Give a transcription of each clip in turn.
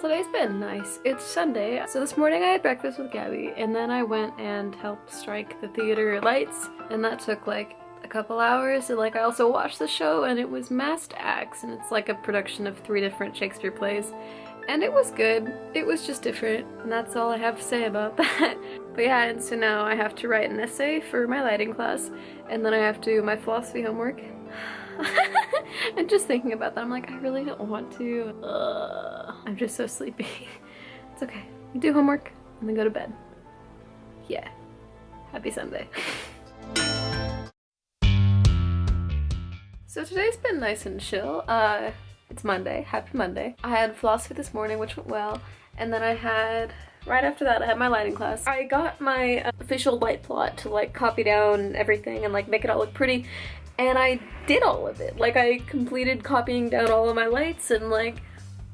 today's been nice. It's Sunday. So this morning I had breakfast with Gabby and then I went and helped strike the theater lights, and that took like a couple hours. And like I also watched the show, and it was Masked Acts, and it's like a production of 3 different Shakespeare plays. And it was good. It was just different, and that's all I have to say about that. But yeah, and so now I have to write an essay for my lighting class, and then I have to do my philosophy homework. And just thinking about that, I'm like, I really don't want to. I'm just so sleepy. It's okay. You do homework and then go to bed. Yeah. Happy Sunday. So today's been nice and chill. It's Monday. Happy Monday. I had philosophy this morning, which went well, and then I had, right after that, I had my lighting class. I got my official light plot to like copy down everything and like make it all look pretty, and I did all of it. Like I completed copying down all of my lights, and like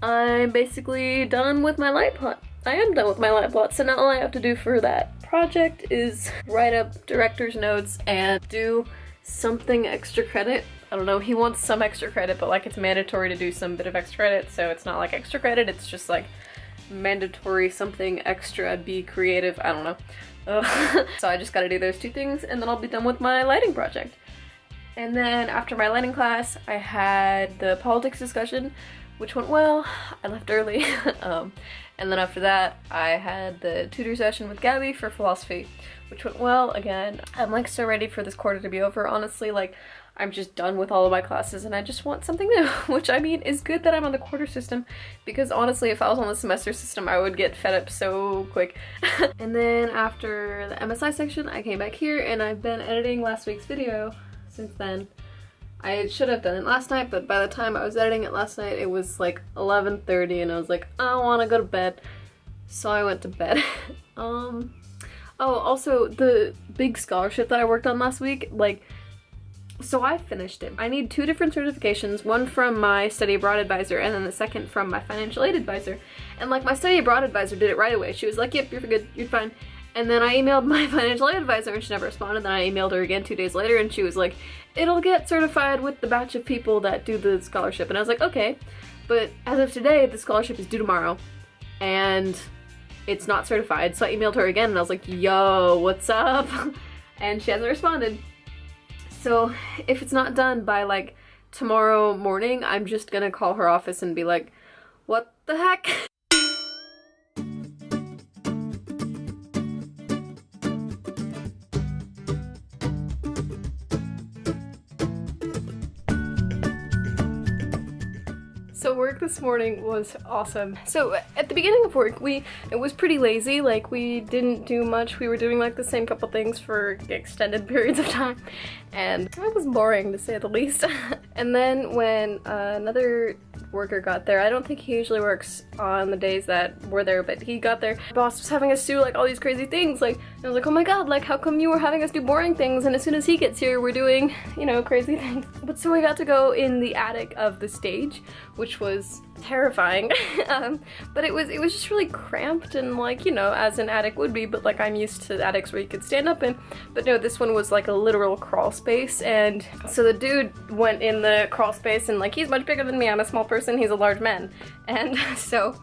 I'm basically done with my light plot. I am done with my light plot, so now all I have to do for that project is write up director's notes and do something extra credit. I don't know, he wants some extra credit, but like it's mandatory to do some bit of extra credit, so it's not like extra credit, it's just like mandatory something extra, be creative, I don't know. So I just gotta do those 2 things and then I'll be done with my lighting project. And then after my lighting class, I had the politics discussion, which went well. I left early. And then after that, I had the tutor session with Gabby for philosophy, which went well again. I'm like so ready for this quarter to be over, honestly. Like I'm just done with all of my classes and I just want something new, which I mean is good that I'm on the quarter system, because honestly if I was on the semester system I would get fed up so quick. And then after the MSI section I came back here and I've been editing last week's video since then. I should have done it last night, but by the time I was editing it last night it was like 11:30 and I was like, I want to go to bed, so I went to bed. Oh, also the big scholarship that I worked on last week, like, so I finished it. I need 2 different certifications, one from my study abroad advisor and then the second from my financial aid advisor. And like my study abroad advisor did it right away. She was like, yep, you're good, you're fine. And then I emailed my financial aid advisor and she never responded. Then I emailed her again 2 days later and she was like, it'll get certified with the batch of people that do the scholarship. And I was like, okay, but as of today, the scholarship is due tomorrow and it's not certified. So I emailed her again and I was like, yo, what's up? And she hasn't responded. So if it's not done by like tomorrow morning, I'm just gonna call her office and be like, what the heck? So work this morning was awesome. So at the beginning of work, it was pretty lazy. Like we didn't do much. We were doing like the same couple things for extended periods of time, and it was boring to say the least. And then when another worker got there, I don't think he usually works on the days that we're there, but he got there. My boss was having us do like all these crazy things. Like I was like, oh my god, like how come you were having us do boring things, and as soon as he gets here, we're doing, you know, crazy things. But so we got to go in the attic of the stage, which was terrifying. But it was just really cramped and like, you know, as an attic would be, but like I'm used to attics where you could stand up in. But no, this one was like a literal crawl space, and so the dude went in the crawl space and like he's much bigger than me. I'm a small person, he's a large man. And so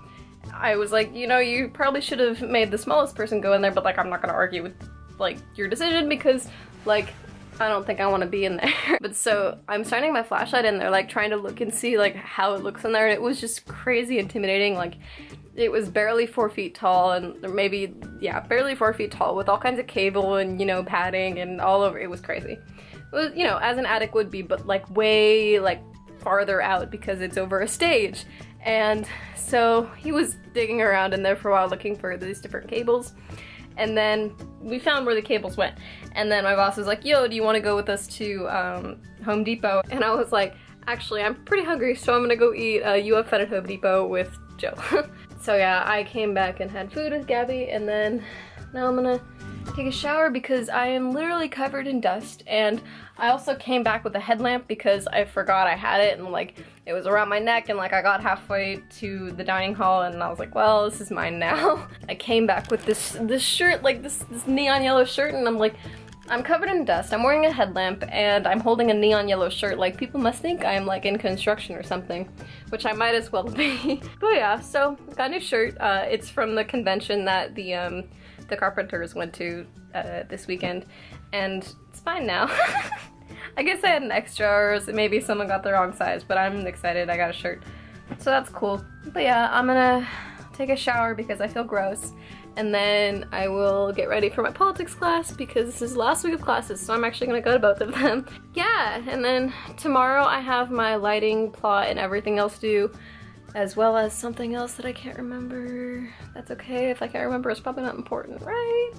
I was like, you know, you probably should have made the smallest person go in there, but like I'm not gonna argue with like your decision because like I don't think I want to be in there. But so I'm shining my flashlight in there, like trying to look and see like how it looks in there, and it was just crazy intimidating. Like it was barely 4 feet tall, and maybe, yeah, barely 4 feet tall with all kinds of cable and, you know, padding and all over. It was crazy. It was, you know, as an attic would be, but like way like farther out because it's over a stage. And so he was digging around in there for a while looking for these different cables. And then we found where the cables went. And then my boss was like, yo, do you want to go with us to Home Depot? And I was like, actually, I'm pretty hungry, so I'm gonna go eat UF at Home Depot with Joe. So yeah, I came back and had food with Gabby, and then now I'm gonna take a shower because I am literally covered in dust. And I also came back with a headlamp because I forgot I had it, and like it was around my neck, and like I got halfway to the dining hall and I was like, well, this is mine now. I came back with this shirt, like this neon yellow shirt, and I'm like, I'm covered in dust, I'm wearing a headlamp, and I'm holding a neon yellow shirt. Like, people must think I'm like in construction or something, which I might as well be. But yeah, so got a new shirt. It's from the convention that the carpenters went to this weekend, and it's fine now. I guess I had an extra, or maybe someone got the wrong size, but I'm excited I got a shirt. So that's cool. But yeah, I'm gonna take a shower because I feel gross. And then I will get ready for my politics class because this is the last week of classes, so I'm actually gonna go to both of them. Yeah, and then tomorrow I have my lighting plot and everything else due, as well as something else that I can't remember. That's okay, if I can't remember, it's probably not important, right?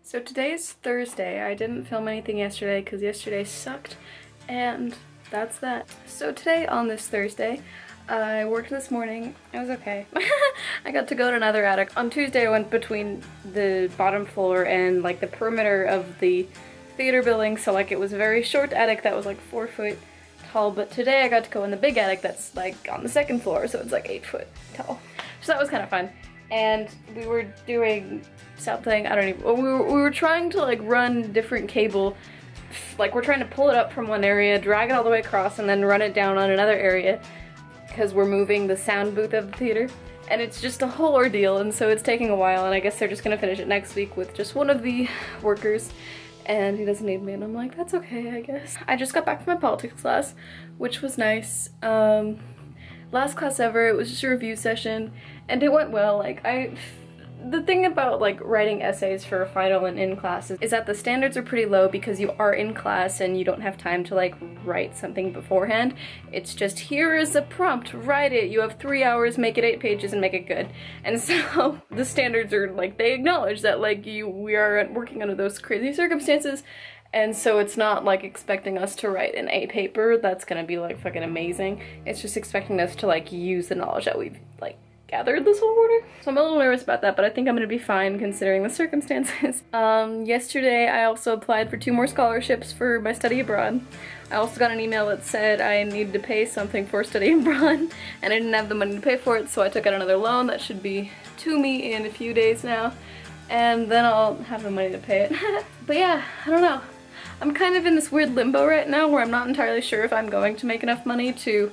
So today is Thursday. I didn't film anything yesterday because yesterday sucked, and that's that. So today, on this Thursday, I worked this morning. It was okay. I got to go to another attic. On Tuesday I went between the bottom floor and like the perimeter of the theater building, so like it was a very short attic that was like 4 foot tall, but today I got to go in the big attic that's like on the second floor, so it's like 8 foot tall. So that was kind of fun. And we were doing something, I don't even, we were trying to like run different cable, like we're trying to pull it up from one area, drag it all the way across, and then run it down on another area because we're moving the sound booth of the theater. And it's just a whole ordeal, and so it's taking a while, and I guess they're just gonna finish it next week with just one of the workers, and he doesn't need me, and I'm like, that's okay, I guess. I just got back from my politics class, which was nice. Last class ever, it was just a review session, and it went well. Like, the thing about like writing essays for a final and in classes is that the standards are pretty low because you are in class and you don't have time to like write something beforehand. It's just, here is a prompt, write it, you have 3 hours, make it 8 pages and make it good. And so the standards are like, they acknowledge that like we are working under those crazy circumstances, and so it's not like expecting us to write an A paper that's gonna be like fucking amazing. It's just expecting us to like use the knowledge that we've like gathered this whole quarter. So I'm a little nervous about that, but I think I'm gonna be fine considering the circumstances. Yesterday I also applied for 2 more scholarships for my study abroad. I also got an email that said I needed to pay something for studying abroad, and I didn't have the money to pay for it, so I took out another loan that should be to me in a few days now, and then I'll have the money to pay it. But yeah, I don't know. I'm kind of in this weird limbo right now where I'm not entirely sure if I'm going to make enough money to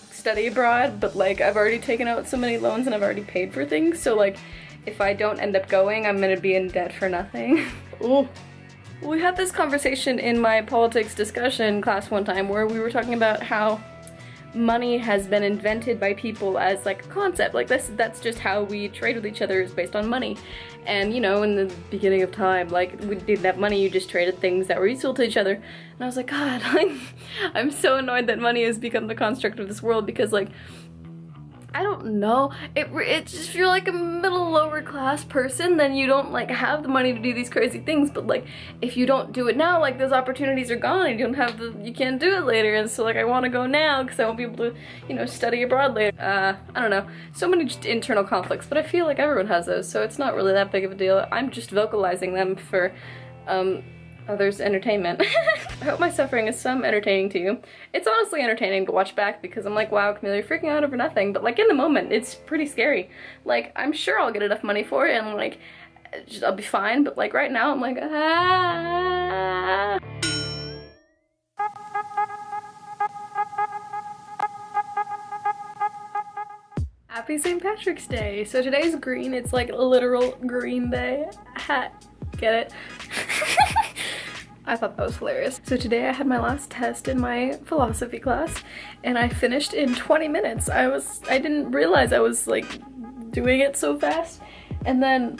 study abroad, but like I've already taken out so many loans and I've already paid for things, so like if I don't end up going, I'm gonna be in debt for nothing. Ooh. We had this conversation in my politics discussion class one time where we were talking about how money has been invented by people as like a concept, like that's just how we trade with each other, is based on money. And you know, in the beginning of time, like we didn't have money, you just traded things that were useful to each other. And I was like, God, I'm so annoyed that money has become the construct of this world, because like, I don't know, it just, if you're like a middle lower class person, then you don't like have the money to do these crazy things, but like if you don't do it now, like those opportunities are gone and you can't do it later. And so like I want to go now because I won't be able to, you know, study abroad later. I don't know, so many just internal conflicts, but I feel like everyone has those, so it's not really that big of a deal. I'm just vocalizing them for others' entertainment. I hope my suffering is some entertaining to you. It's honestly entertaining to watch back because I'm like, wow, Camille, you're freaking out over nothing, but like in the moment it's pretty scary. Like I'm sure I'll get enough money for it and like I'll be fine, but like right now I'm like, ah. Happy St. Patrick's Day. So today's green, it's like a literal green day. Hat. Get it? I thought that was hilarious. So today I had my last test in my philosophy class and I finished in 20 minutes. I didn't realize I was like doing it so fast. And then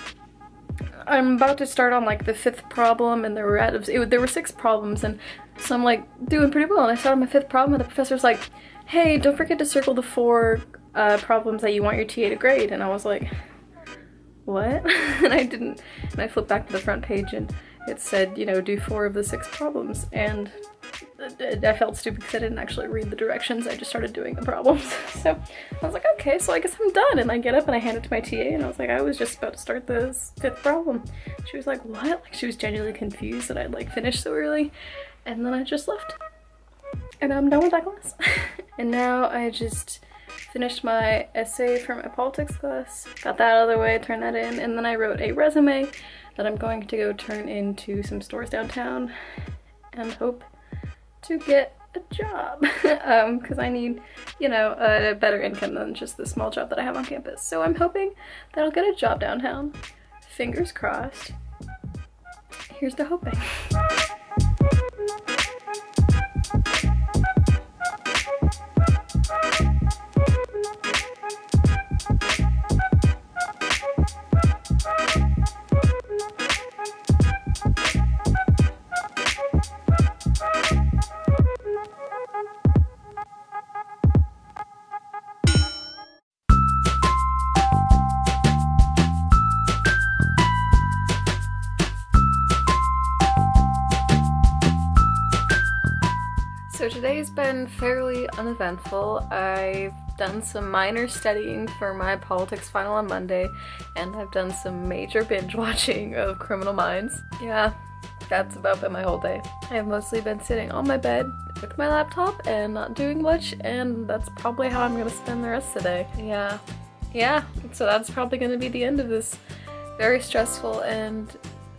I'm about to start on like the 5th problem, and there were 6 problems, and so I'm like doing pretty well, and I started on my 5th problem and the professor's like, hey, don't forget to circle the 4 problems that you want your TA to grade. And I was like, what? And I didn't, and I flipped back to the front page and it said, you know, do 4 of the 6 problems, and I felt stupid because I didn't actually read the directions. I just started doing the problems. So I was like, okay, so I guess I'm done. And I get up and I hand it to my TA and I was like, I was just about to start this 5th problem. She was like, what? Like, she was genuinely confused that I'd like finished so early. And then I just left. And I'm done with that class. And now I just finished my essay for my politics class. Got that out of the way, turned that in. And then I wrote a resume that I'm going to go turn into some stores downtown and hope to get a job because I need, you know, a better income than just the small job that I have on campus. So I'm hoping that I'll get a job downtown. Fingers crossed. Here's to hoping. So today's been fairly uneventful. I've done some minor studying for my politics final on Monday, and I've done some major binge watching of Criminal Minds. Yeah, that's about been my whole day. I've mostly been sitting on my bed with my laptop and not doing much, and that's probably how I'm gonna spend the rest of the day. Yeah, so that's probably gonna be the end of this very stressful and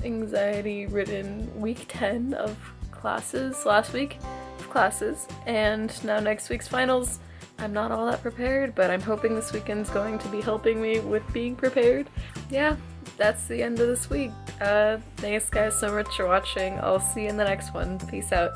anxiety-ridden week 10 of classes. Last week of classes, and now next week's finals. I'm not all that prepared, but I'm hoping this weekend's going to be helping me with being prepared. Yeah, that's the end of this week. Thanks guys so much for watching. I'll see you in the next one. Peace out.